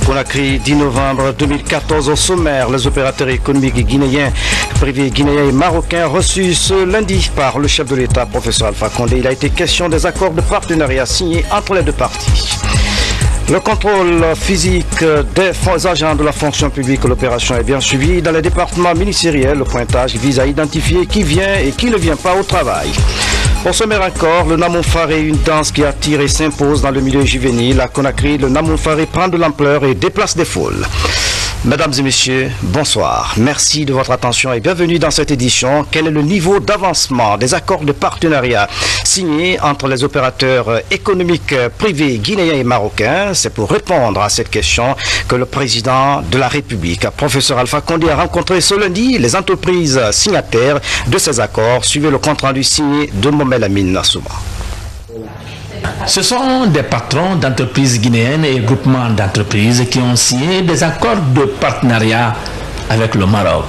Conakry, 10 novembre 2014, au sommaire, les opérateurs économiques guinéens, privés guinéens et marocains reçus ce lundi par le chef de l'État, professeur Alpha Condé. Il a été question des accords de partenariat signés entre les deux parties. Le contrôle physique des agents de la fonction publique, l'opération est bien suivie. Dans les départements ministériels, le pointage vise à identifier qui vient et qui ne vient pas au travail. Au sommaire encore, le Namoufari, une danse qui attire et s'impose dans le milieu juvénile. À Conakry, le Namoufari prend de l'ampleur et déplace des foules. Mesdames et messieurs, bonsoir. Merci de votre attention et bienvenue dans cette édition. Quel est le niveau d'avancement des accords de partenariat signés entre les opérateurs économiques privés guinéens et marocains? C'est pour répondre à cette question que le président de la République, professeur Alpha Condé, a rencontré ce lundi les entreprises signataires de ces accords. Suivez le compte-rendu signé de Mohamed Amin Souma. Ce sont des patrons d'entreprises guinéennes et groupements d'entreprises qui ont signé des accords de partenariat avec le Maroc.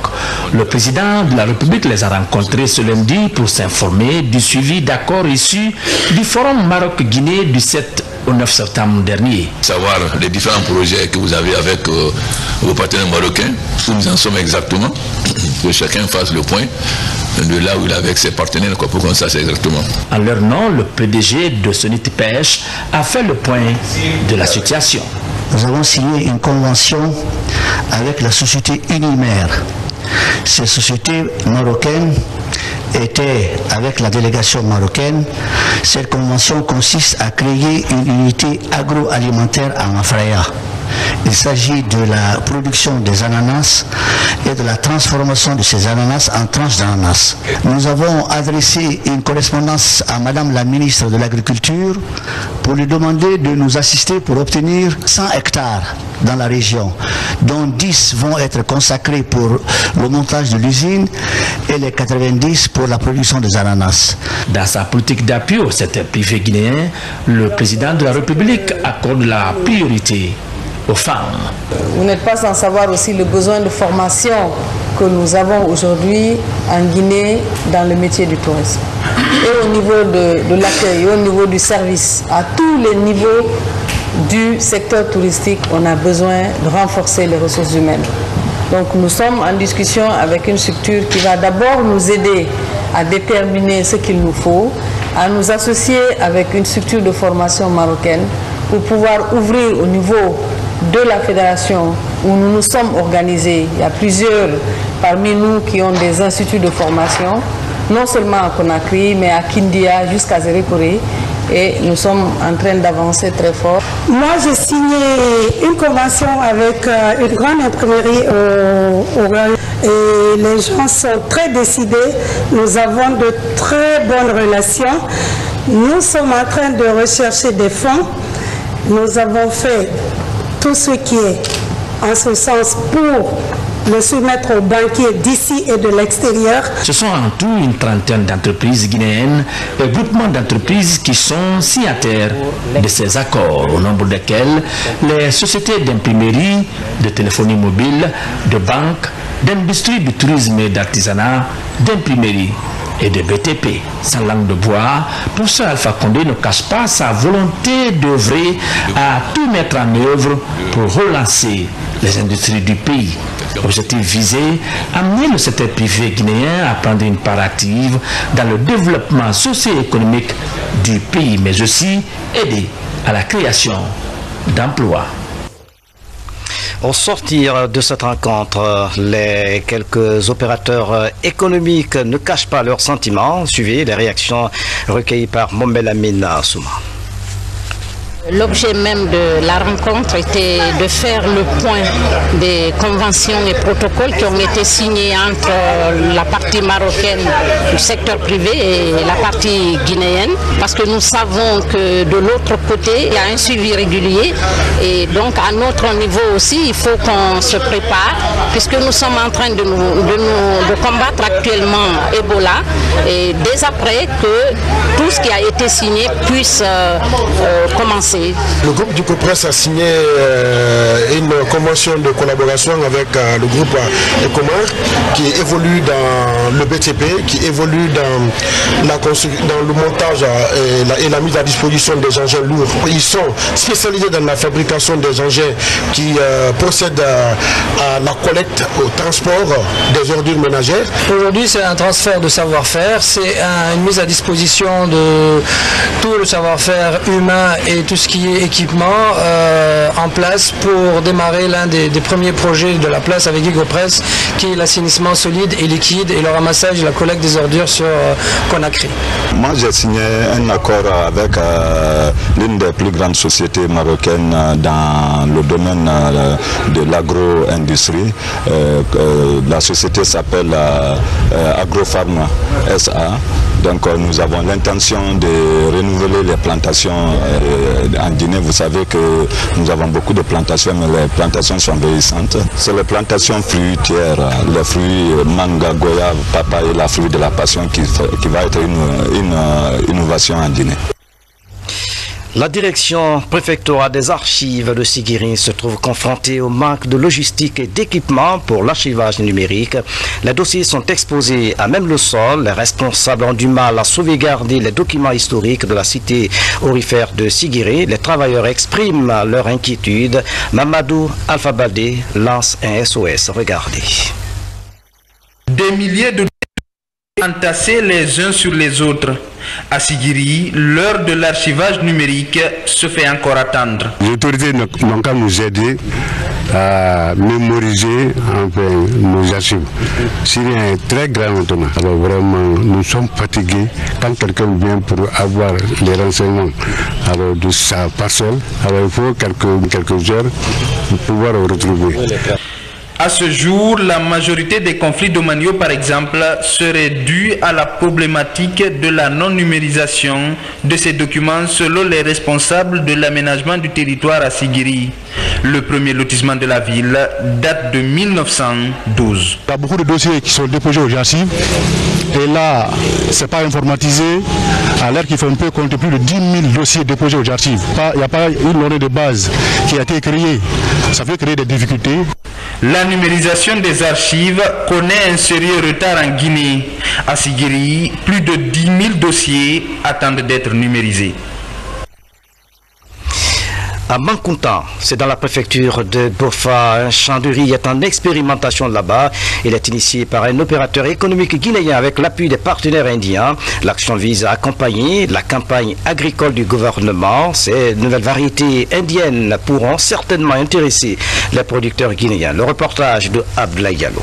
Le président de la République les a rencontrés ce lundi pour s'informer du suivi d'accords issus du Forum Maroc-Guinée du 7 au 9 septembre dernier. Savoir les différents projets que vous avez avec vos partenaires marocains, où nous en sommes exactement, que chacun fasse le point de là où il est avec ses partenaires, pour qu'on sache exactement. En leur nom, le PDG de Sonit Pêche a fait le point de la situation. Nous avons signé une convention avec la société Unimer. Cette société marocaine était avec la délégation marocaine. Cette convention consiste à créer une unité agroalimentaire à Mafraya. Il s'agit de la production des ananas et de la transformation de ces ananas en tranches d'ananas. Nous avons adressé une correspondance à Madame la ministre de l'Agriculture pour lui demander de nous assister pour obtenir 100 hectares dans la région, dont 10 vont être consacrés pour le montage de l'usine et les 90 pour la production des ananas. Dans sa politique d'appui au secteur privé guinéen, le président de la République accorde la priorité aux femmes. Vous n'êtes pas sans savoir aussi le besoin de formation que nous avons aujourd'hui en Guinée dans le métier du tourisme. Et au niveau de l'accueil, au niveau du service, à tous les niveaux du secteur touristique, on a besoin de renforcer les ressources humaines. Donc nous sommes en discussion avec une structure qui va d'abord nous aider à déterminer ce qu'il nous faut, à nous associer avec une structure de formation marocaine pour pouvoir ouvrir au niveau de la fédération où nous nous sommes organisés. Il y a plusieurs parmi nous qui ont des instituts de formation, non seulement à Conakry, mais à Kindia jusqu'à Zérékoré. Et nous sommes en train d'avancer très fort. Moi, j'ai signé une convention avec une grande imprimerie au Royaume. Et les gens sont très décidés. Nous avons de très bonnes relations. Nous sommes en train de rechercher des fonds. Nous avons fait tout ce qui est en ce sens pour le soumettre aux banquiers d'ici et de l'extérieur. Ce sont en tout une trentaine d'entreprises guinéennes et groupements d'entreprises qui sont signataires de ces accords, au nombre desquels les sociétés d'imprimerie, de téléphonie mobile, de banques, d'industrie du tourisme et d'artisanat, d'imprimerie et de BTP. Sans langue de bois, professeur Alpha Condé ne cache pas sa volonté d'œuvrer à tout mettre en œuvre pour relancer les industries du pays. Objectif visé, amener le secteur privé guinéen à prendre une part active dans le développement socio-économique du pays, mais aussi aider à la création d'emplois. Au sortir de cette rencontre, les quelques opérateurs économiques ne cachent pas leurs sentiments. Suivez les réactions recueillies par Mohamed Amin Souma. L'objet même de la rencontre était de faire le point des conventions et protocoles qui ont été signés entre la partie marocaine du secteur privé et la partie guinéenne, parce que nous savons que de l'autre côté, il y a un suivi régulier et donc à notre niveau aussi, il faut qu'on se prépare, puisque nous sommes en train de combattre actuellement Ebola et dès après que tout ce qui a été signé puisse commencer. Le groupe du COPRES a signé une convention de collaboration avec le groupe Ecomar qui évolue dans le BTP, qui évolue dans le montage et la mise à disposition des engins lourds. Ils sont spécialisés dans la fabrication des engins qui procèdent à la collecte, au transport des ordures ménagères. Aujourd'hui, c'est un transfert de savoir-faire, c'est une mise à disposition de tout le savoir-faire humain et tout ce qui est équipement en place pour démarrer l'un des premiers projets de la place avec Gigopress, qui est l'assainissement solide et liquide et le ramassage et la collecte des ordures sur Conakry. Moi, j'ai signé un accord avec l'une des plus grandes sociétés marocaines dans le domaine de l'agro-industrie. La société s'appelle Agropharma SA. Donc nous avons l'intention de renouveler les plantations en Guinée. Vous savez que nous avons beaucoup de plantations, mais les plantations sont vieillissantes. C'est les plantations fruitières, les fruits manga, goyave, papaye, la fruit de la passion qui va être une innovation en Guinée. La direction préfectorale des archives de Siguiri se trouve confrontée au manque de logistique et d'équipement pour l'archivage numérique. Les dossiers sont exposés à même le sol. Les responsables ont du mal à sauvegarder les documents historiques de la cité aurifère de Siguiri. Les travailleurs expriment leur inquiétude. Mamadou Alphabadé lance un SOS. Regardez. Des milliers de entassés les uns sur les autres. À Siguiri, l'heure de l'archivage numérique se fait encore attendre. Les autorités n'ont qu'à nous aider à mémoriser nos archives. Syrie est très grand maintenant. Alors vraiment, nous sommes fatigués quand quelqu'un vient pour avoir les renseignements de sa parcelle. Alors il faut quelques heures pour pouvoir le retrouver. À ce jour, la majorité des conflits domaniaux, par exemple, seraient dus à la problématique de la non-numérisation de ces documents selon les responsables de l'aménagement du territoire à Siguiri. Le premier lotissement de la ville date de 1912. Il y a beaucoup de dossiers qui sont déposés aux archives et là, ce n'est pas informatisé, alors qu'il faut un peu compter plus de 10 000 dossiers déposés aux archives. Il n'y a pas une donnée de base qui a été créée. Ça peut créer des difficultés. La numérisation des archives connaît un sérieux retard en Guinée. À Siguiri, plus de 10 000 dossiers attendent d'être numérisés. À Mankountan, c'est dans la préfecture de Bofa, un champ de riz est en expérimentation là-bas. Il est initié par un opérateur économique guinéen avec l'appui des partenaires indiens. L'action vise à accompagner la campagne agricole du gouvernement. Ces nouvelles variétés indiennes pourront certainement intéresser les producteurs guinéens. Le reportage de Abdoulaye Diallo.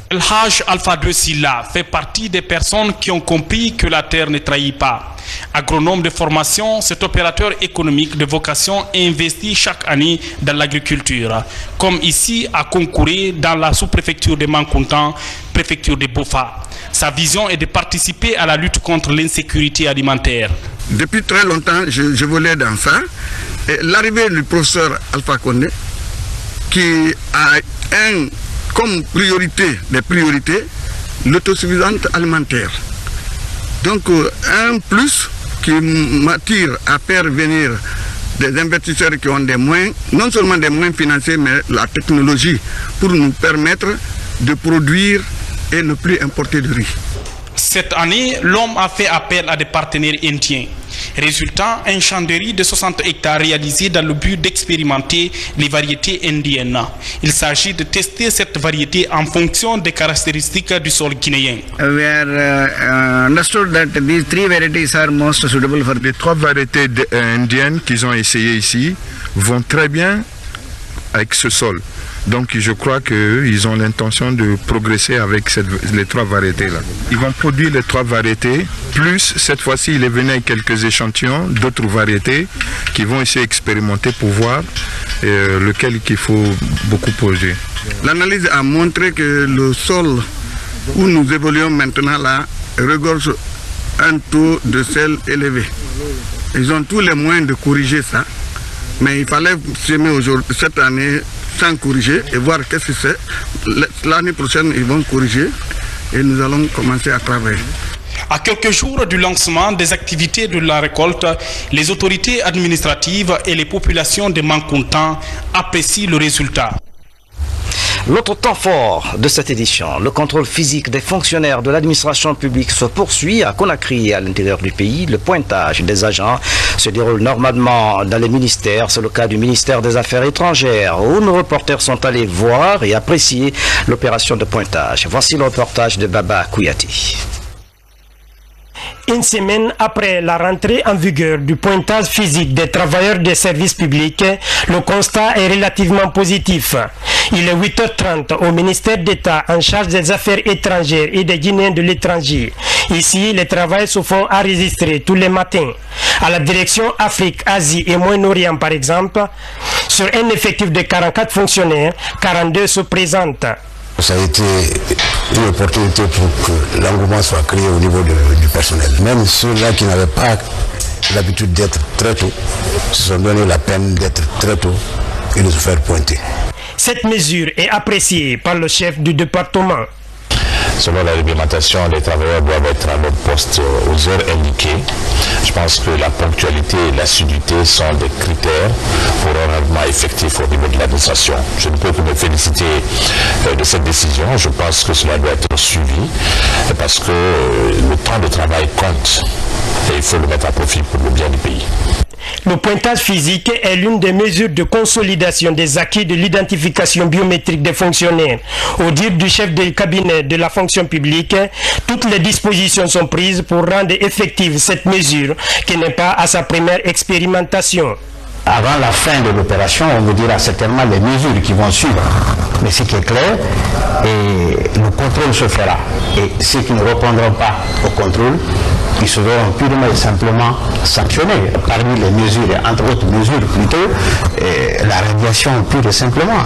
El Haj Alpha de Silla fait partie des personnes qui ont compris que la terre ne trahit pas. Agronome de formation, cet opérateur économique de vocation investit chaque année dans l'agriculture, comme ici à Concouré, dans la sous-préfecture de Mankountan, préfecture de Bofa. Sa vision est de participer à la lutte contre l'insécurité alimentaire. Depuis très longtemps, je voulais dans ça. L'arrivée du professeur Alpha Condé, qui a comme priorité des priorités, l'autosuffisance alimentaire. Donc un plus qui m'attire à faire venir des investisseurs qui ont des moyens, non seulement des moyens financiers, mais la technologie pour nous permettre de produire et ne plus importer de riz. Cette année, l'homme a fait appel à des partenaires indiens. Résultat, un champ de riz de 60 hectares réalisé dans le but d'expérimenter les variétés indiennes. Il s'agit de tester cette variété en fonction des caractéristiques du sol guinéen. We are understood that these three varieties are most suitable for. Les trois variétés indiennes qu'ils ont essayées ici vont très bien avec ce sol. Donc je crois qu'ils ont l'intention de progresser avec les trois variétés-là. Ils vont produire les trois variétés, plus cette fois-ci il est venu avec quelques échantillons d'autres variétés qui vont essayer d'expérimenter pour voir lequel qu'il faut beaucoup poser. L'analyse a montré que le sol où nous évoluons maintenant là regorge un taux de sel élevé. Ils ont tous les moyens de corriger ça, mais il fallait semer cette année sans corriger et voir qu'est-ce que c'est. L'année prochaine, ils vont corriger et nous allons commencer à travailler. À quelques jours du lancement des activités de la récolte, les autorités administratives et les populations de Mankountan apprécient le résultat. L'autre temps fort de cette édition, le contrôle physique des fonctionnaires de l'administration publique se poursuit à Conakry et à l'intérieur du pays. Le pointage des agents se déroule normalement dans les ministères. C'est le cas du ministère des Affaires étrangères où nos reporters sont allés voir et apprécier l'opération de pointage. Voici le reportage de Baba Kouyati. Une semaine après la rentrée en vigueur du pointage physique des travailleurs des services publics, le constat est relativement positif. Il est 8h30 au ministère d'État en charge des affaires étrangères et des Guinéens de l'étranger. Ici, les travailleurs se font enregistrer tous les matins. À la direction Afrique, Asie et Moyen-Orient, par exemple, sur un effectif de 44 fonctionnaires, 42 se présentent. Ça a été une opportunité pour que l'engouement soit créé au niveau du personnel. Même ceux-là qui n'avaient pas l'habitude d'être très tôt se sont donné la peine d'être très tôt et de se faire pointer. Cette mesure est appréciée par le chef du département. Selon la réglementation, les travailleurs doivent être à leur poste aux heures indiquées. Je pense que la ponctualité et l'assiduité sont des critères pour un rendement effectif au niveau de l'administration. Je ne peux que me féliciter de cette décision. Je pense que cela doit être suivi parce que le temps de travail compte et il faut le mettre à profit pour le bien du pays. Le pointage physique est l'une des mesures de consolidation des acquis de l'identification biométrique des fonctionnaires. Au dire du chef de cabinet de la fonction publique, toutes les dispositions sont prises pour rendre effective cette mesure qui n'est pas à sa première expérimentation. Avant la fin de l'opération, on vous dira certainement les mesures qui vont suivre. Mais ce qui est clair, et le contrôle se fera. Et ceux qui ne répondront pas au contrôle, ils seront purement et simplement sanctionnés. Parmi les mesures, entre autres mesures plutôt, la radiation pure et simplement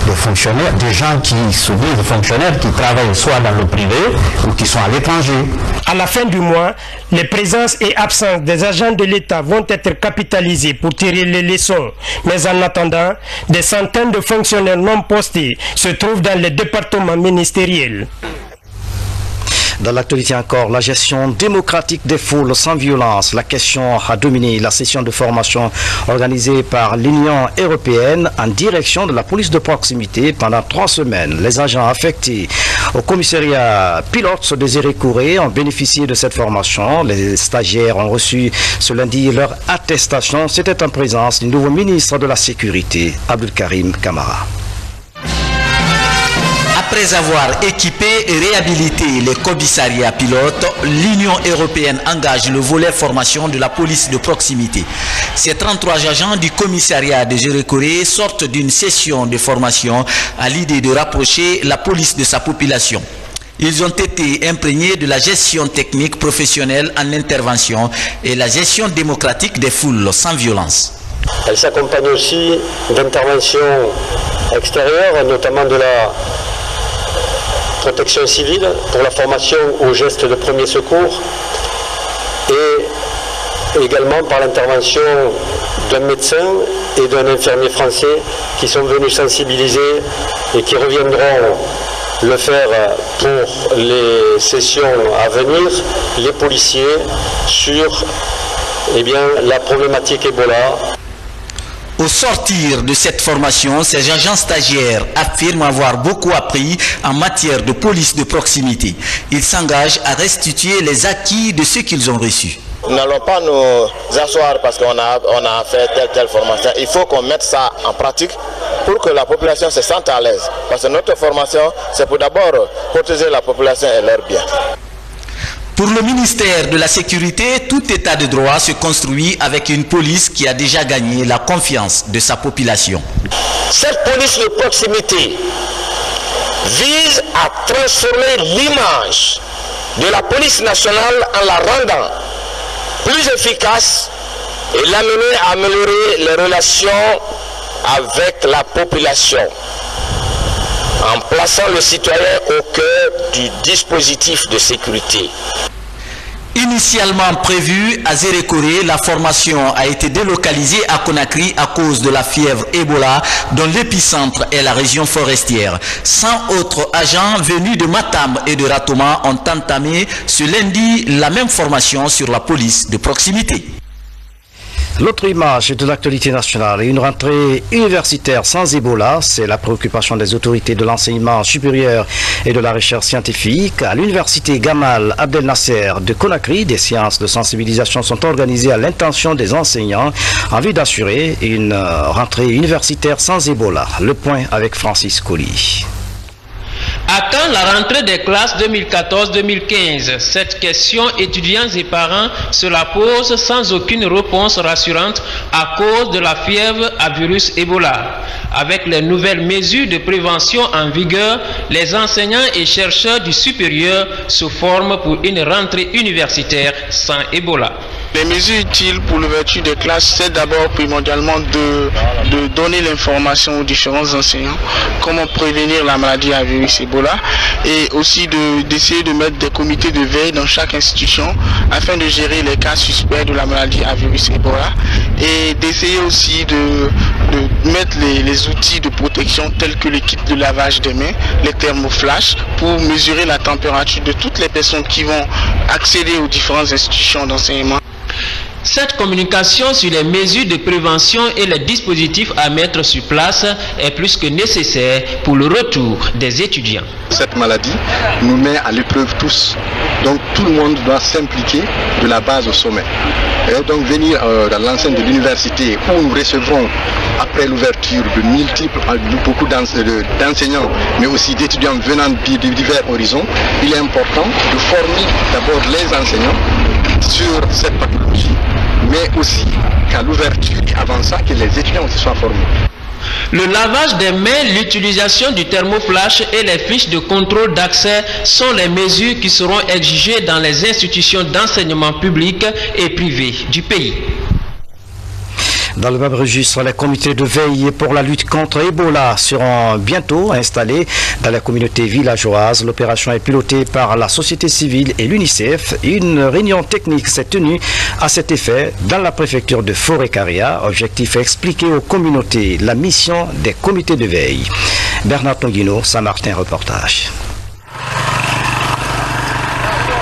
des fonctionnaires, des gens qui se disent fonctionnaires, qui travaillent soit dans le privé ou qui sont à l'étranger. À la fin du mois, les présences et absences des agents de l'État vont être capitalisées pour tirer les leçons. Mais en attendant, des centaines de fonctionnaires non postés se trouvent dans les départements ministériels. Dans l'actualité encore, la gestion démocratique des foules sans violence. La question a dominé la session de formation organisée par l'Union européenne en direction de la police de proximité pendant 3 semaines. Les agents affectés au commissariat pilote de Zérékouré ont bénéficié de cette formation. Les stagiaires ont reçu ce lundi leur attestation. C'était en présence du nouveau ministre de la Sécurité, Abdelkarim Kamara. Après avoir équipé et réhabilité les commissariats pilotes, l'Union européenne engage le volet formation de la police de proximité. Ces 33 agents du commissariat de Zérékouré sortent d'une session de formation à l'idée de rapprocher la police de sa population. Ils ont été imprégnés de la gestion technique professionnelle en intervention et la gestion démocratique des foules sans violence. Elle s'accompagne aussi d'interventions extérieures, notamment de la protection civile pour la formation aux gestes de premier secours et également par l'intervention d'un médecin et d'un infirmier français qui sont venus sensibiliser et qui reviendront le faire pour les sessions à venir, les policiers, sur la problématique Ebola. Au sortir de cette formation, ces agents stagiaires affirment avoir beaucoup appris en matière de police de proximité. Ils s'engagent à restituer les acquis de ce qu'ils ont reçu. Nous n'allons pas nous asseoir parce qu'on a fait telle formation. Il faut qu'on mette ça en pratique pour que la population se sente à l'aise. Parce que notre formation, c'est pour d'abord protéger la population et leurs biens. Pour le ministère de la Sécurité, tout état de droit se construit avec une police qui a déjà gagné la confiance de sa population. Cette police de proximité vise à transformer l'image de la police nationale en la rendant plus efficace et l'amener à améliorer les relations avec la population, en plaçant le citoyen au cœur du dispositif de sécurité. Initialement prévue à Zérékoré, la formation a été délocalisée à Conakry à cause de la fièvre Ebola, dont l'épicentre est la région forestière. 100 autres agents venus de Matam et de Ratoma ont entamé ce lundi la même formation sur la police de proximité. L'autre image de l'actualité nationale, une rentrée universitaire sans Ebola, c'est la préoccupation des autorités de l'enseignement supérieur et de la recherche scientifique. À l'université Gamal Abdel Nasser de Conakry, des séances de sensibilisation sont organisées à l'intention des enseignants en vue d'assurer une rentrée universitaire sans Ebola. Le point avec Francis Colli. À quand la rentrée des classes 2014-2015? Cette question, étudiants et parents se la posent sans aucune réponse rassurante à cause de la fièvre à virus Ebola. Avec les nouvelles mesures de prévention en vigueur, les enseignants et chercheurs du supérieur se forment pour une rentrée universitaire sans Ebola. Les mesures utiles pour l'ouverture des classes, c'est d'abord primordialement de donner l'information aux différents enseignants, comment prévenir la maladie à virus Ebola, et aussi d'essayer de mettre des comités de veille dans chaque institution afin de gérer les cas suspects de la maladie à virus Ebola, et d'essayer aussi de mettre les outils de protection tels que les kits de lavage des mains, les thermoflash, pour mesurer la température de toutes les personnes qui vont accéder aux différentes institutions d'enseignement. Cette communication sur les mesures de prévention et les dispositifs à mettre sur place est plus que nécessaire pour le retour des étudiants. Cette maladie nous met à l'épreuve tous. Donc tout le monde doit s'impliquer de la base au sommet. Et donc venir dans l'enceinte de l'université où nous recevrons après l'ouverture de beaucoup d'enseignants, mais aussi d'étudiants venant de divers horizons, il est important de former d'abord les enseignants sur cette pathologie, mais aussi qu'à l'ouverture et avant ça, que les étudiants aussi soient formés. Le lavage des mains, l'utilisation du thermoflash et les fiches de contrôle d'accès sont les mesures qui seront exigées dans les institutions d'enseignement public et privé du pays. Dans le même registre, les comités de veille pour la lutte contre Ebola seront bientôt installés dans les communautés villageoises. L'opération est pilotée par la société civile et l'UNICEF. Une réunion technique s'est tenue à cet effet dans la préfecture de Forêt-Caria. Objectif expliquer aux communautés la mission des comités de veille. Bernard Tonguino, Saint-Martin, reportage.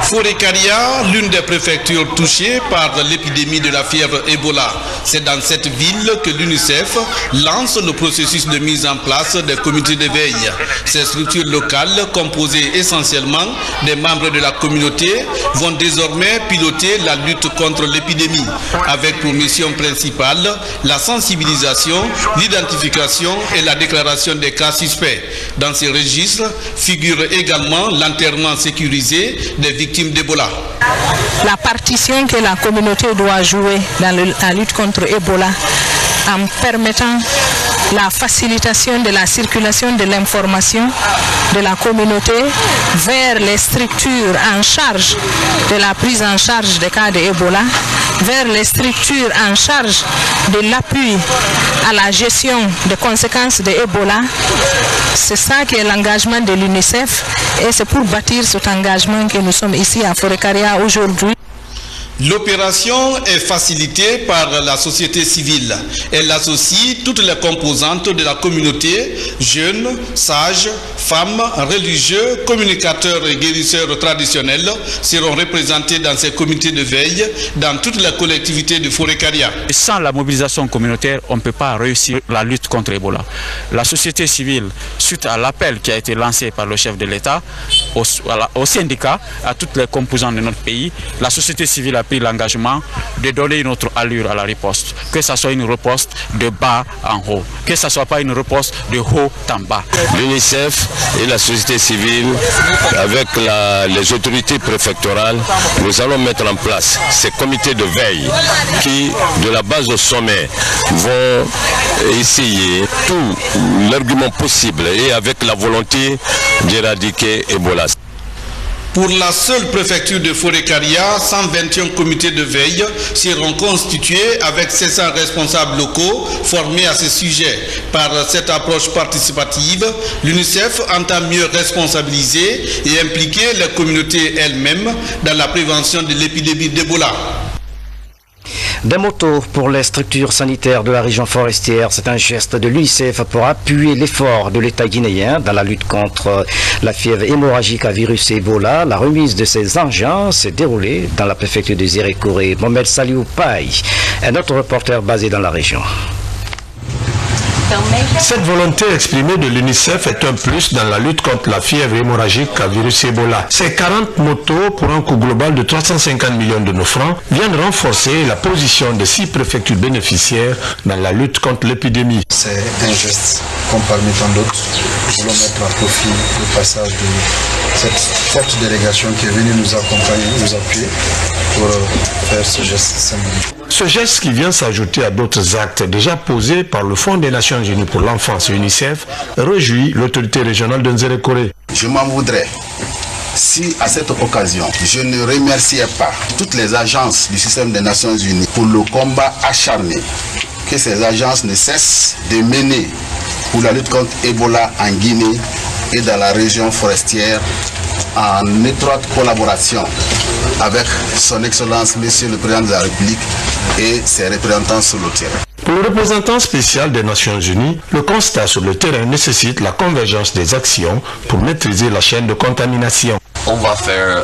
Forêt-Caria, l'une des préfectures touchées par l'épidémie de la fièvre Ebola. C'est dans cette ville que l'UNICEF lance le processus de mise en place des comités de veille. Ces structures locales, composées essentiellement des membres de la communauté, vont désormais piloter la lutte contre l'épidémie, avec pour mission principale la sensibilisation, l'identification et la déclaration des cas suspects. Dans ces registres figure également l'enterrement sécurisé des victimes d'Ebola. La partition que la communauté doit jouer dans la lutte contre Ebola en permettant la facilitation de la circulation de l'information de la communauté vers les structures en charge de la prise en charge des cas d'Ebola, vers les structures en charge de l'appui à la gestion des conséquences de Ebola. C'est ça qui est l'engagement de l'UNICEF et c'est pour bâtir cet engagement que nous sommes ici à Forêt-Caria aujourd'hui. L'opération est facilitée par la société civile. Elle associe toutes les composantes de la communauté, jeunes, sages, femmes, religieux, communicateurs et guérisseurs traditionnels seront représentés dans ces comités de veille dans toutes les collectivités de Forêt-Caria. Sans la mobilisation communautaire, on ne peut pas réussir la lutte contre Ebola. La société civile, suite à l'appel qui a été lancé par le chef de l'État, aux syndicats, à toutes les composantes de notre pays, la société civile a pris l'engagement de donner une autre allure à la riposte, que ce soit une riposte de bas en haut, que ce ne soit pas une riposte de haut en bas. L'UNICEF et la société civile, avec les autorités préfectorales, nous allons mettre en place ces comités de veille qui, de la base au sommet, vont essayer tout l'argument possible et avec la volonté d'éradiquer Ebola. Pour la seule préfecture de Forêt-Caria, 121 comités de veille seront constitués avec 700 responsables locaux formés à ce sujet. Par cette approche participative, l'UNICEF entend mieux responsabiliser et impliquer les communautés elles-mêmes dans la prévention de l'épidémie d'Ebola. Des motos pour les structures sanitaires de la région forestière, c'est un geste de l'UNICEF pour appuyer l'effort de l'État guinéen dans la lutte contre la fièvre hémorragique à virus Ebola. La remise de ces engins s'est déroulée dans la préfecture de Zérékoré. Mohamed Saliou Paye, un autre reporter basé dans la région. Cette volonté exprimée de l'UNICEF est un plus dans la lutte contre la fièvre hémorragique à virus Ebola. Ces 40 motos pour un coût global de 350 millions de nos francs viennent renforcer la position des 6 préfectures bénéficiaires dans la lutte contre l'épidémie. C'est un geste comme parmi tant d'autres. Nous voulons mettre à profit le passage de cette forte délégation qui est venue nous accompagner, nous appuyer pour faire ce geste symbolique. Ce geste qui vient s'ajouter à d'autres actes déjà posés par le Fonds des Nations Unies pour l'enfance UNICEF réjouit l'autorité régionale de Nzérékoré. Je m'en voudrais si à cette occasion je ne remerciais pas toutes les agences du système des Nations Unies pour le combat acharné que ces agences ne cessent de mener pour la lutte contre Ebola en Guinée et dans la région forestière en étroite collaboration avec son Excellence Monsieur le Président de la République et ses représentants sur le terrain. Pour le représentant spécial des Nations Unies, le constat sur le terrain nécessite la convergence des actions pour maîtriser la chaîne de contamination. On va faire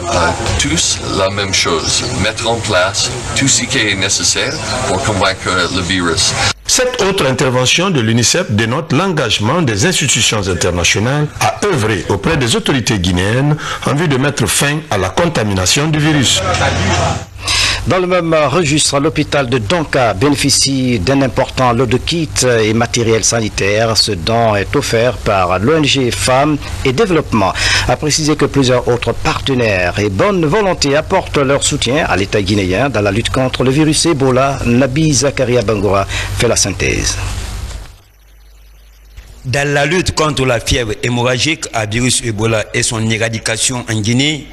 tous la même chose, mettre en place tout ce qui est nécessaire pour convaincre le virus. Cette autre intervention de l'UNICEF dénote l'engagement des institutions internationales à œuvrer auprès des autorités guinéennes en vue de mettre fin à la contamination du virus. Dans le même registre, l'hôpital de Donka bénéficie d'un important lot de kits et matériel sanitaire. Ce don est offert par l'ONG Femmes et Développement. A précisé que plusieurs autres partenaires et bonne volonté apportent leur soutien à l'État guinéen dans la lutte contre le virus Ebola. Nabi Zakaria Bangoura fait la synthèse. Dans la lutte contre la fièvre hémorragique à virus Ebola et son éradication en Guinée,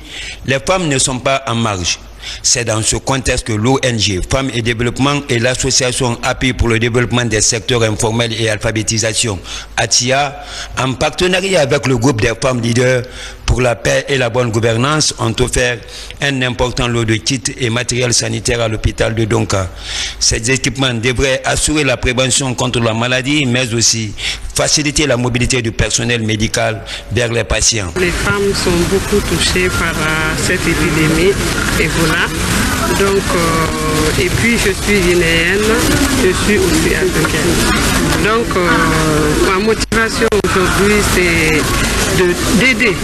les femmes ne sont pas en marge. C'est dans ce contexte que l'ONG Femmes et Développement et l'Association Appui pour le développement des secteurs informels et alphabétisation, ATIA, en partenariat avec le groupe des femmes leaders pour la paix et la bonne gouvernance, ont offert un important lot de kits et matériel sanitaire à l'hôpital de Donka. Ces équipements devraient assurer la prévention contre la maladie, mais aussi faciliter la mobilité du personnel médical vers les patients. Les femmes sont beaucoup touchées par cette épidémie Ebola. Donc, et puis je suis guinéenne, je suis aussi africaine. Donc, ma motivation aujourd'hui, c'est d'aider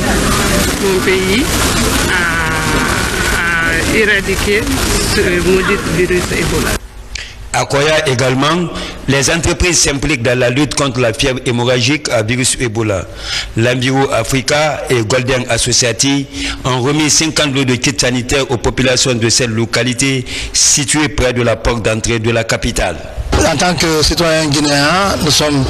mon pays à éradiquer ce maudit virus Ebola. À Koya également, les entreprises s'impliquent dans la lutte contre la fièvre hémorragique à virus Ebola. L'Enviro Africa et Golden Associati ont remis 50 lots de kits sanitaires aux populations de cette localité située près de la porte d'entrée de la capitale. En tant que citoyens guinéens, nous sommes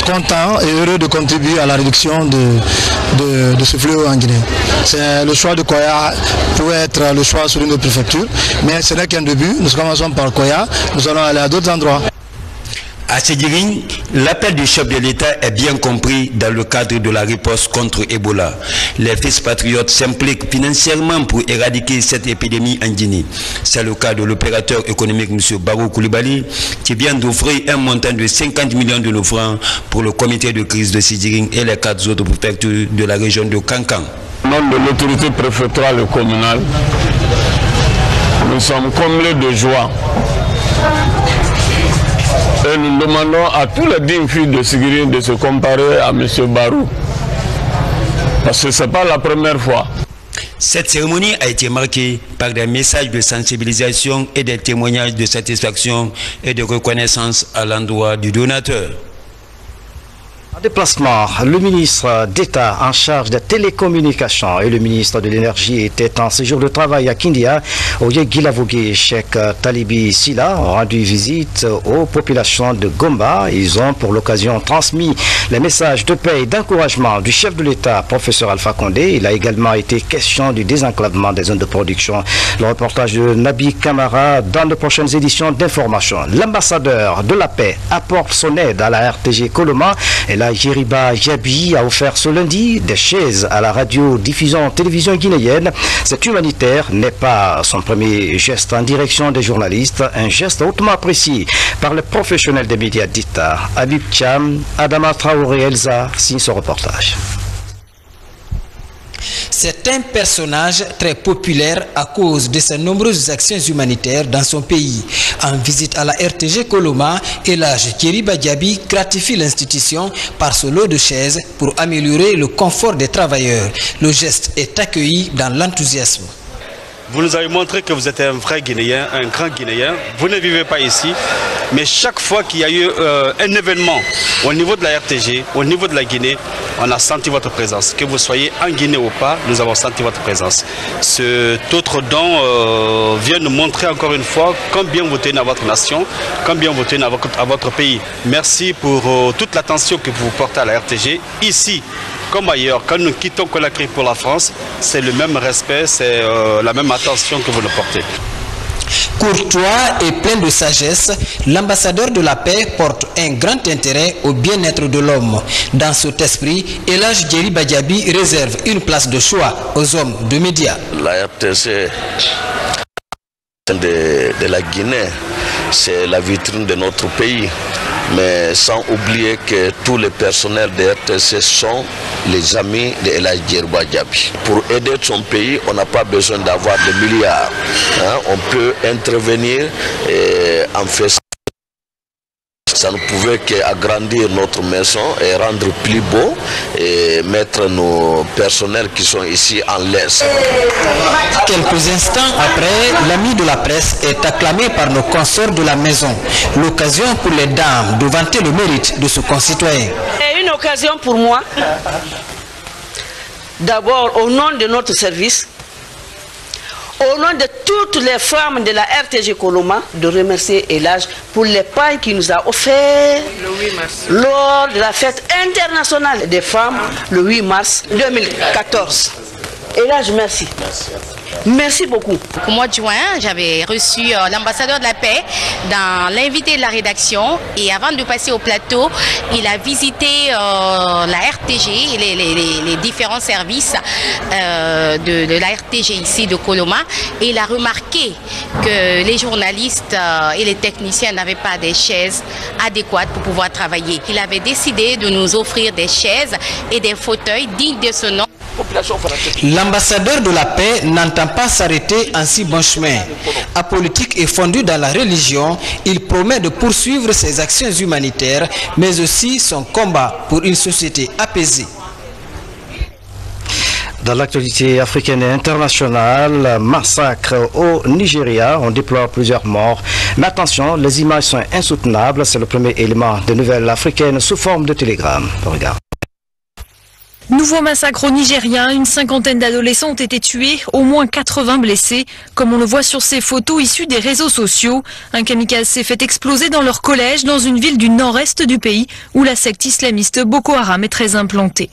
contents et heureux de contribuer à la réduction de ce fléau en Guinée. Le choix de Koya pourrait être le choix sur une autre préfecture, mais ce n'est qu'un début. Nous commençons par Koya, nous allons aller à d'autres endroits. À Sédiring, l'appel du chef de l'État est bien compris dans le cadre de la riposte contre Ebola. Les fils patriotes s'impliquent financièrement pour éradiquer cette épidémie en Guinée. C'est le cas de l'opérateur économique M. Barou Koulibaly qui vient d'offrir un montant de 50 millions de francs pour le comité de crise de Sédiring et les 4 autres préfectures de la région de Kankan. Au nom de l'autorité préfectorale et communale, nous sommes comblés de joie. Et nous demandons à tous les dignes filles de Sédiring de se comparer à M. Barou. Parce que ce n'est pas la première fois. Cette cérémonie a été marquée par des messages de sensibilisation et des témoignages de satisfaction et de reconnaissance à l'endroit du donateur. En déplacement, le ministre d'État en charge des télécommunications et le ministre de l'Énergie étaient en séjour de travail à Kindia. Oye Guilavogui et Cheikh Talibi Silla ont rendu visite aux populations de Gomba. Ils ont pour l'occasion transmis les messages de paix et d'encouragement du chef de l'État, professeur Alpha Condé. Il a également été question du désenclavement des zones de production. Le reportage de Nabi Kamara dans de prochaines éditions d'information. L'ambassadeur de la paix apporte son aide à la RTG Koloma et la Jeriba Jabi a offert ce lundi des chaises à la radio-diffusion télévision guinéenne. Cet humanitaire n'est pas son premier geste en direction des journalistes, un geste hautement apprécié par les professionnels des médias d'État. Habib Cham, Adama Traoré Elsa signe ce reportage. C'est un personnage très populaire à cause de ses nombreuses actions humanitaires dans son pays. En visite à la RTG Koloma, Elhadj Jeriba Diaby gratifie l'institution par ce lot de chaises pour améliorer le confort des travailleurs. Le geste est accueilli dans l'enthousiasme. Vous nous avez montré que vous êtes un vrai Guinéen, un grand Guinéen. Vous ne vivez pas ici, mais chaque fois qu'il y a eu un événement au niveau de la RTG, au niveau de la Guinée, on a senti votre présence. Que vous soyez en Guinée ou pas, nous avons senti votre présence. Cet autre don vient nous montrer encore une fois combien vous tenez à votre nation, combien vous tenez à votre pays. Merci pour toute l'attention que vous portez à la RTG, ici comme ailleurs. Quand nous quittons Conakry pour la France, c'est le même respect, c'est la même attention que vous nous portez. Courtois et plein de sagesse, l'ambassadeur de la paix porte un grand intérêt au bien-être de l'homme. Dans cet esprit, Elhadj Jeriba Diaby réserve une place de choix aux hommes de médias. La RTC de la Guinée, c'est la vitrine de notre pays. Mais sans oublier que tous les personnels de RTC sont les amis de Elhadj Jeriba Diaby. Pour aider son pays, on n'a pas besoin d'avoir des milliards. On peut intervenir en faisant. Ça ne pouvait qu'agrandir notre maison et rendre plus beau et mettre nos personnels qui sont ici en l'aise. Quelques instants après, l'ami de la presse est acclamé par nos consorts de la maison. L'occasion pour les dames de vanter le mérite de ce concitoyen. C'est une occasion pour moi, d'abord au nom de notre service, au nom de toutes les femmes de la RTG Koloma, de remercier Elhadj pour les pains qu'il nous a offerts lors de la fête internationale des femmes le 8 mars 2014. Elhadj, merci. Merci beaucoup. Au mois de juin, j'avais reçu l'ambassadeur de la paix dans l'invité de la rédaction et avant de passer au plateau, il a visité la RTG, les différents services de la RTG ici de Koloma et il a remarqué que les journalistes et les techniciens n'avaient pas des chaises adéquates pour pouvoir travailler. Il avait décidé de nous offrir des chaises et des fauteuils dignes de ce nom. L'ambassadeur de la paix n'entend pas s'arrêter en si bon chemin. Apolitique et fondu dans la religion, il promet de poursuivre ses actions humanitaires, mais aussi son combat pour une société apaisée. Dans l'actualité africaine et internationale, massacre au Nigeria, on déplore plusieurs morts. Mais attention, les images sont insoutenables. C'est le premier élément de nouvelles africaines sous forme de télégramme. Regarde. Nouveau massacre au Nigeria, une cinquantaine d'adolescents ont été tués, au moins 80 blessés, comme on le voit sur ces photos issues des réseaux sociaux. Un kamikaze s'est fait exploser dans leur collège, dans une ville du nord-est du pays, où la secte islamiste Boko Haram est très implantée.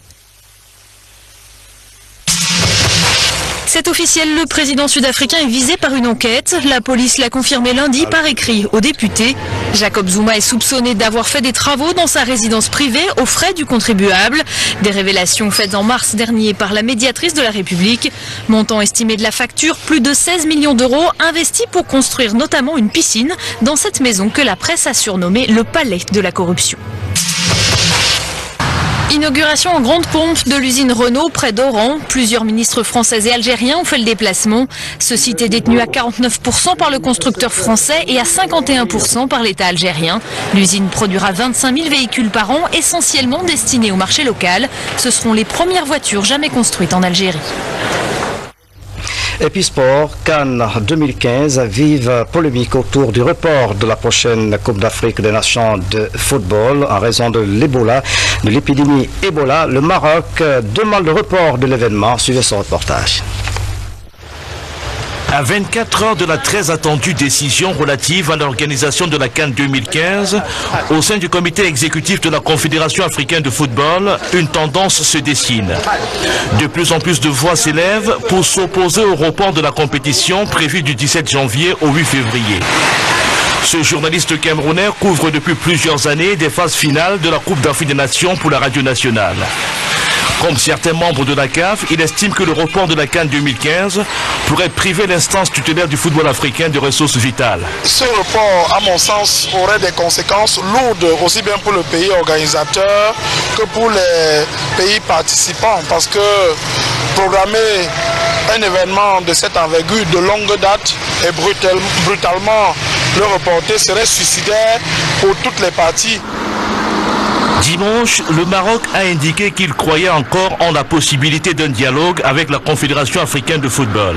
C'est officiel, le président sud-africain est visé par une enquête. La police l'a confirmé lundi par écrit aux députés. Jacob Zuma est soupçonné d'avoir fait des travaux dans sa résidence privée aux frais du contribuable. Des révélations faites en mars dernier par la médiatrice de la République. Montant estimé de la facture, plus de 16 millions d'euros investis pour construire notamment une piscine dans cette maison que la presse a surnommée le palais de la corruption. Inauguration en grande pompe de l'usine Renault près d'Oran. Plusieurs ministres français et algériens ont fait le déplacement. Ce site est détenu à 49% par le constructeur français et à 51% par l'État algérien. L'usine produira 25 000 véhicules par an, essentiellement destinés au marché local. Ce seront les premières voitures jamais construites en Algérie. Et puis sport, Cannes 2015, vive polémique autour du report de la prochaine Coupe d'Afrique des Nations de football en raison de l'Ebola, de l'épidémie Ebola. Le Maroc demande le report de l'événement. Suivez ce reportage. À 24 heures de la très attendue décision relative à l'organisation de la CAN 2015, au sein du comité exécutif de la Confédération africaine de football, une tendance se dessine. De plus en plus de voix s'élèvent pour s'opposer au report de la compétition prévue du 17 janvier au 8 février. Ce journaliste camerounais couvre depuis plusieurs années des phases finales de la Coupe d'Afrique des Nations pour la radio nationale. Comme certains membres de la CAF, il estime que le report de la CAN 2015 pourrait priver l'instance tutélaire du football africain de ressources vitales. Ce report, à mon sens, aurait des conséquences lourdes, aussi bien pour le pays organisateur que pour les pays participants, parce que programmer un événement de cette envergure de longue date et brutalement le reporter serait suicidaire pour toutes les parties. Dimanche, le Maroc a indiqué qu'il croyait encore en la possibilité d'un dialogue avec la Confédération africaine de football.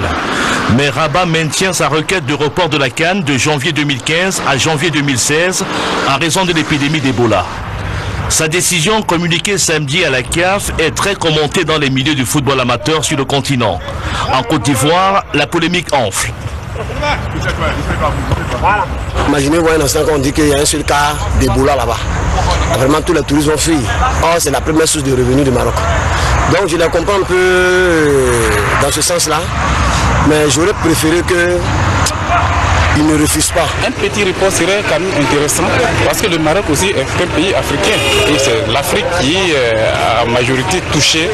Mais Rabat maintient sa requête de report de la CAN de janvier 2015 à janvier 2016 en raison de l'épidémie d'Ebola. Sa décision communiquée samedi à la CAF est très commentée dans les milieux du football amateur sur le continent. En Côte d'Ivoire, la polémique enfle. Imaginez-vous un instant qu'on dit qu'il y a un seul cas d'Ebola là-bas. Vraiment, tous les touristes ont fui. Or, c'est la première source de revenus du Maroc. Donc, je les comprends un peu dans ce sens-là. Mais j'aurais préféré qu'ils ne refusent pas. Un petit report serait quand même intéressant parce que le Maroc aussi est un pays africain. Et c'est l'Afrique qui est en majorité touchée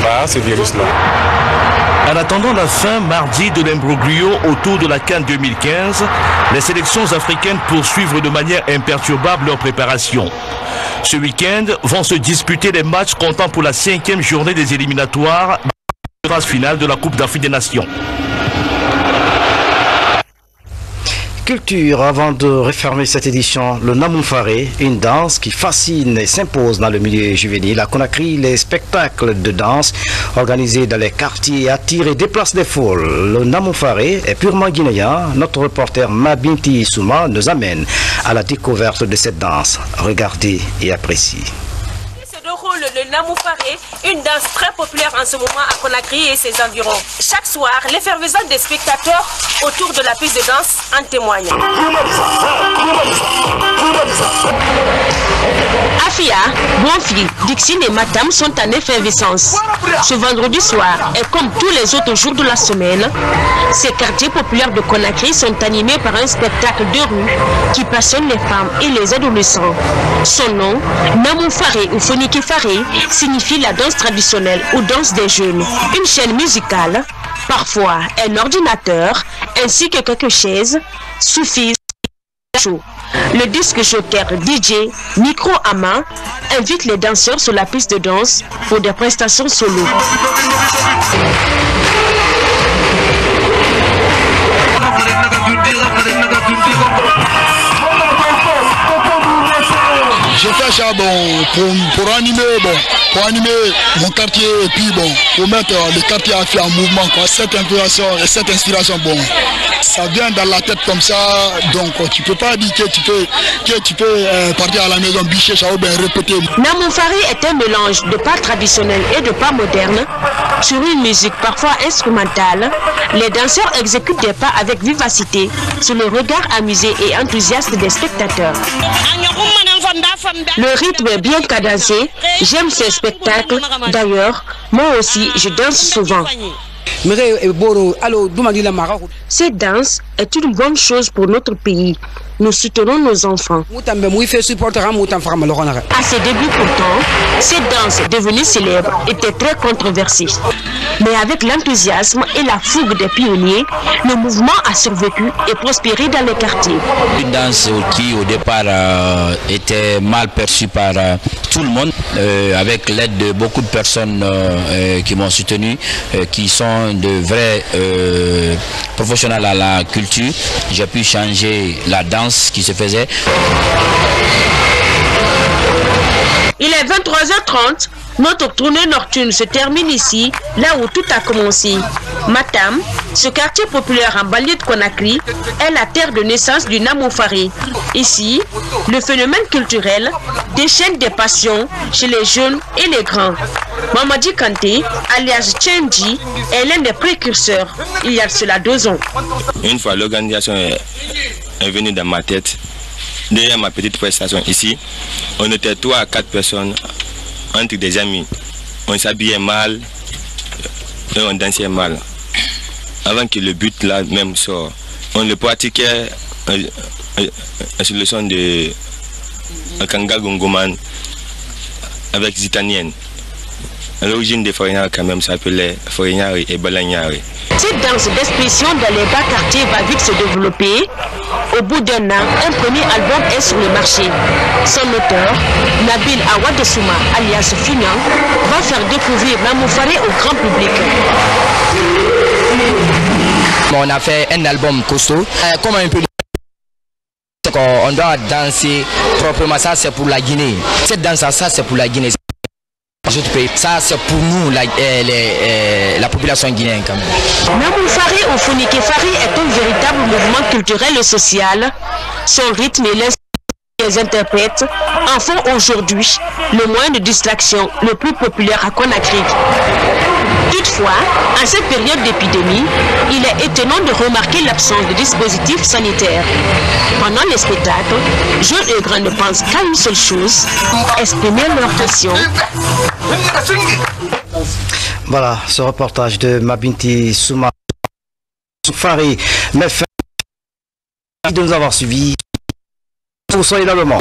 par ce virus-là. En attendant la fin mardi de l'imbroglio autour de la CAN 2015, les sélections africaines poursuivent de manière imperturbable leur préparation. Ce week-end vont se disputer les matchs comptant pour la 5e journée des éliminatoires de la phase finale de la Coupe d'Afrique des Nations. Culture, avant de refermer cette édition, le Namoufare, une danse qui fascine et s'impose dans le milieu juvénile. À Conakry, les spectacles de danse organisés dans les quartiers attirent et déplacent des foules. Le Namoufare est purement guinéen. Notre reporter Mabinti Souma nous amène à la découverte de cette danse. Regardez et appréciez. Le Namoufare, une danse très populaire en ce moment à Conakry et ses environs. Chaque soir, l'effervescence des spectateurs autour de la piste de danse en témoigne. Afia, Bonfi, Dixine et Matam sont en effervescence. Ce vendredi soir, et comme tous les autres jours de la semaine, ces quartiers populaires de Conakry sont animés par un spectacle de rue qui passionne les femmes et les adolescents. Son nom, Namoufare ou Fonikifare, signifie la danse traditionnelle ou danse des jeunes. Une chaîne musicale, parfois un ordinateur, ainsi que quelques chaises suffisent. Le disque joker DJ, micro à main, invite les danseurs sur la piste de danse pour des prestations solo. Je fais ça pour animer mon quartier et puis pour mettre le quartier en mouvement. Cette inspiration, ça vient dans la tête comme ça, donc tu peux pas dire que tu peux partir à la maison, bicher ça ou bien répéter. Namoufare est un mélange de pas traditionnel et de pas moderne. Sur une musique parfois instrumentale, les danseurs exécutent des pas avec vivacité sur le regard amusé et enthousiaste des spectateurs. Le rythme est bien cadencé, j'aime ces spectacles. D'ailleurs, moi aussi, je danse souvent. Cette danse est une bonne chose pour notre pays. Nous soutenons nos enfants. À ses débuts pourtant, cette danse devenue célèbre était très controversée. Mais avec l'enthousiasme et la fougue des pionniers, le mouvement a survécu et prospéré dans les quartiers. Une danse qui au départ était mal perçue par tout le monde, avec l'aide de beaucoup de personnes qui m'ont soutenu, qui sont de vrais professionnels à la culture. J'ai pu changer la danse qui se faisait. Il est 23h30, notre tournée nocturne se termine ici, là où tout a commencé. Matam, Ce quartier populaire en banlieue de Conakry est la terre de naissance du Namoufari. Ici, le phénomène culturel déchaîne des passions chez les jeunes et les grands. Mamadi Kanté, alias Tchendji, est l'un des précurseurs il y a cela 2 ans. Une fois l'organisation est venue dans ma tête, derrière ma petite prestation ici, on était 3 à 4 personnes entre des amis. On s'habillait mal et on dansait mal. Avant que le but là même sorte, on le pratiquait sur le son de Kanga Gongoman avec Zitanienne. À l'origine des Forignards quand même s'appelait Forignards et Balagnari. Cette danse d'expression dans les bas quartiers va vite se développer. Au bout d'1 an, un premier album est sur le marché. Son auteur, Nabil Awadesouma, alias Funian, va faire découvrir Namoufari au grand public. On a fait un album costaud. Comme un peu on doit danser proprement, ça c'est pour la Guinée. Cette danse, ça c'est pour la Guinée. Ça c'est pour nous, la population guinéenne quand même. Namoufari ou Funikefari est un véritable mouvement culturel et social. Son rythme et l'inspiration des interprètes en font aujourd'hui le moyen de distraction le plus populaire à Conakry. Toutefois, en cette période d'épidémie, il est étonnant de remarquer l'absence de dispositifs sanitaires. Pendant les spectacles, jeunes et grands ne pensent qu'à une seule chose, exprimer leur passion. Voilà, ce reportage de Mabinti Souma Fari. Merci de nous avoir suivis. Soyez dans le monde.